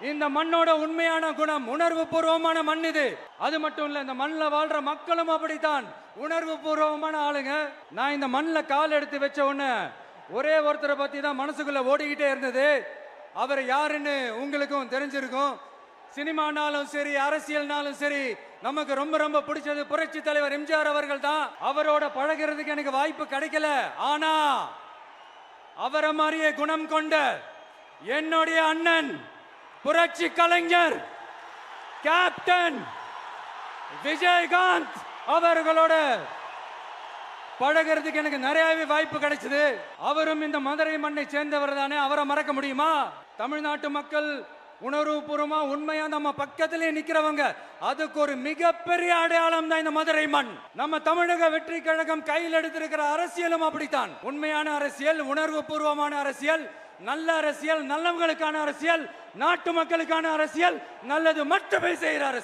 இந்த மண்ணோட உண்மையான குணம் உணர்வு பூர்வமான மண் இது. அது மட்டும் இல்ல, இந்த மண்ணில் வாழ்ற மக்களும் அப்படித்தான் உணர்வு பூர்வமான ஆளுங்க. நான் இந்த மண்ணில் கால் எடுத்து வச்ச உடனே ஒரே ஒருத்தரை பத்தி தான் மனசுக்குள்ள ஓடிக்கிட்டே இருந்தது. அவர் யாருன்னு உங்களுக்கும் தெரிஞ்சிருக்கும். சினிமானாலும் சரி, அரசியல்னாலும் சரி, நமக்கு ரொம்ப ரொம்ப பிடிச்சது புரட்சி தலைவர் எம்ஜிஆர் அவர்கள் தான். அவரோட பழகிறதுக்கு எனக்கு வாய்ப்பு கிடைக்கல. ஆனா அவரை மாதிரியே குணம் கொண்ட என்னுடைய அண்ணன் புரட்சி கலைஞர் கேப்டன் விஜயகாந்த் அவர்களோட பழகிறதுக்கு எனக்கு நிறையவே வாய்ப்பு கிடைச்சது. அவரும் இந்த மதுரை மண்ணை சேர்ந்தவர் தானே, அவரை மறக்க முடியுமா? தமிழ்நாட்டு மக்கள் உணர்வுபூர்வமா உண்மையா நம்ம பக்கத்திலே நிக்கிறவங்க, அதுக்கு ஒரு மிகப்பெரிய அடையாளம் தான் இந்த மதுரை மண். நம்ம தமிழக வெற்றி கழகம் கையில் எடுத்திருக்கிற அரசியலும் அப்படித்தான். உண்மையான அரசியல், உணர்வு பூர்வமான அரசியல், நல்ல அரசியல், நல்லவங்களுக்கான அரசியல், நாட்டு மக்களுக்கான அரசியல், நல்லது மட்டுமே செய்கிற அரசியல்.